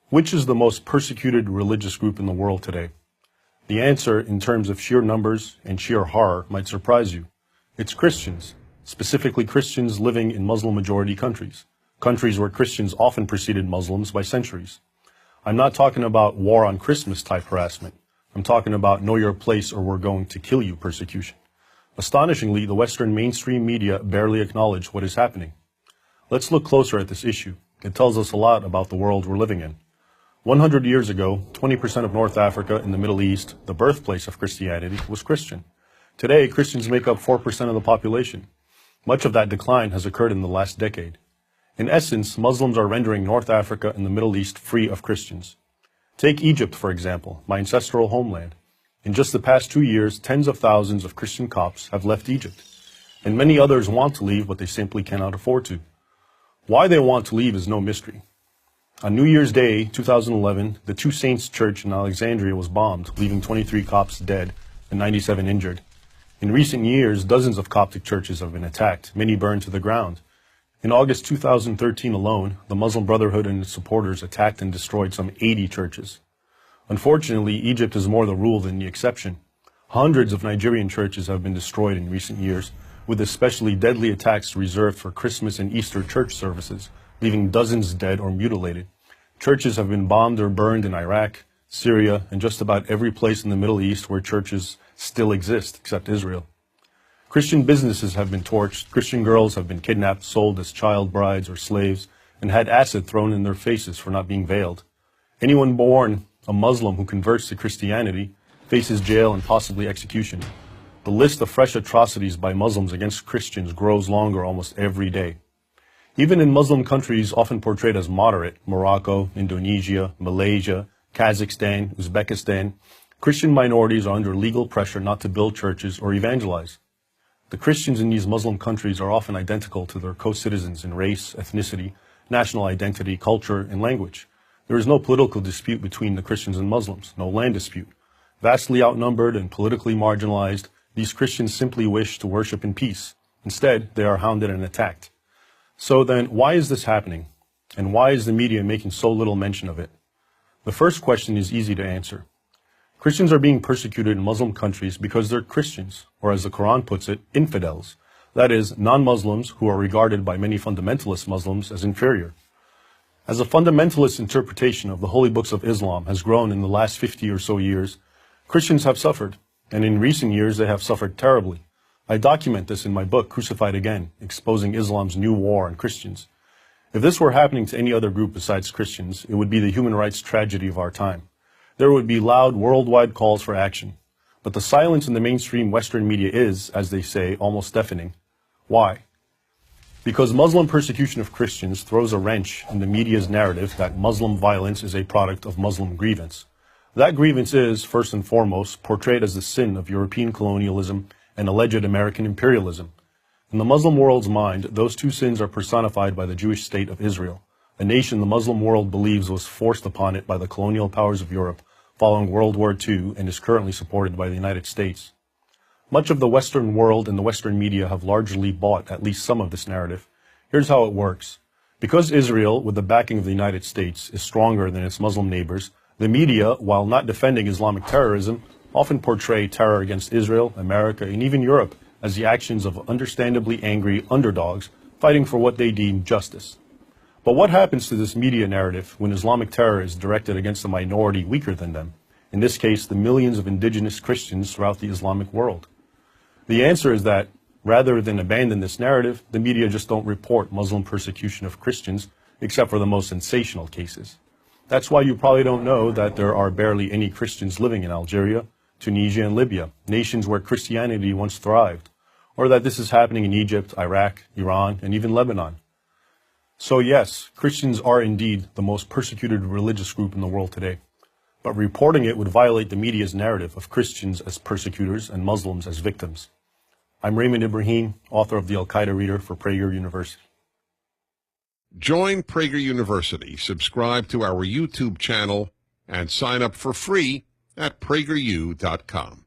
Which is the most persecuted religious group in the world today? The answer, in terms of sheer numbers and sheer horror, might surprise you. It's Christians, specifically Christians living in Muslim-majority countries, countries where Christians often preceded Muslims by centuries. I'm not talking about war on Christmas type harassment. I'm talking about know your place or we're going to kill you persecution. Astonishingly, the Western mainstream media barely acknowledge what is happening. Let's look closer at this issue. It tells us a lot about the world we're living in. 100 years ago, 20% of North Africa and the Middle East, the birthplace of Christianity, was Christian. Today, Christians make up 4% of the population. Much of that decline has occurred in the last decade. In essence, Muslims are rendering North Africa and the Middle East free of Christians. Take Egypt, for example, my ancestral homeland. In just the past 2 years, tens of thousands of Christian Copts have left Egypt, and many others want to leave, but they simply cannot afford to. Why they want to leave is no mystery. On New Year's Day, 2011, the Two Saints Church in Alexandria was bombed, leaving 23 Copts dead and 97 injured. In recent years, dozens of Coptic churches have been attacked, many burned to the ground. In August 2013 alone, the Muslim Brotherhood and its supporters attacked and destroyed some 80 churches. Unfortunately, Egypt is more the rule than the exception. Hundreds of Nigerian churches have been destroyed in recent years, with especially deadly attacks reserved for Christmas and Easter church services, leaving dozens dead or mutilated. Churches have been bombed or burned in Iraq, Syria, and just about every place in the Middle East where churches still exist, except Israel. Christian businesses have been torched, Christian girls have been kidnapped, sold as child brides or slaves, and had acid thrown in their faces for not being veiled. Anyone born a Muslim who converts to Christianity faces jail and possibly execution. The list of fresh atrocities by Muslims against Christians grows longer almost every day. Even in Muslim countries often portrayed as moderate, Morocco, Indonesia, Malaysia, Kazakhstan, Uzbekistan, Christian minorities are under legal pressure not to build churches or evangelize. The Christians in these Muslim countries are often identical to their co-citizens in race, ethnicity, national identity, culture, and language. There is no political dispute between the Christians and Muslims, no land dispute. Vastly outnumbered and politically marginalized, these Christians simply wish to worship in peace. Instead, they are hounded and attacked. So then, why is this happening? And why is the media making so little mention of it? The first question is easy to answer. Christians are being persecuted in Muslim countries because they're Christians, or as the Quran puts it, infidels. That is, non-Muslims who are regarded by many fundamentalist Muslims as inferior. As a fundamentalist interpretation of the holy books of Islam has grown in the last 50 or so years, Christians have suffered, and in recent years they have suffered terribly. I document this in my book, Crucified Again, Exposing Islam's New War on Christians. If this were happening to any other group besides Christians, it would be the human rights tragedy of our time. There would be loud worldwide calls for action. But the silence in the mainstream Western media is, as they say, almost deafening. Why? Because Muslim persecution of Christians throws a wrench in the media's narrative that Muslim violence is a product of Muslim grievance. That grievance is, first and foremost, portrayed as the sin of European colonialism and alleged American imperialism. In the Muslim world's mind, those two sins are personified by the Jewish state of Israel, a nation the Muslim world believes was forced upon it by the colonial powers of Europe following World War II and is currently supported by the United States. Much of the Western world and the Western media have largely bought at least some of this narrative. Here's how it works. Because Israel, with the backing of the United States, is stronger than its Muslim neighbors, the media, while not defending Islamic terrorism, often portray terror against Israel, America, and even Europe as the actions of understandably angry underdogs fighting for what they deem justice. But what happens to this media narrative when Islamic terror is directed against a minority weaker than them? In this case, the millions of indigenous Christians throughout the Islamic world. The answer is that, rather than abandon this narrative, the media just don't report Muslim persecution of Christians, except for the most sensational cases. That's why you probably don't know that there are barely any Christians living in Algeria, Tunisia, and Libya, nations where Christianity once thrived, or that this is happening in Egypt, Iraq, Iran, and even Lebanon. So yes, Christians are indeed the most persecuted religious group in the world today, but reporting it would violate the media's narrative of Christians as persecutors and Muslims as victims. I'm Raymond Ibrahim, author of the Al-Qaeda Reader for Prager University. Join Prager University, subscribe to our YouTube channel, and sign up for free at prageru.com.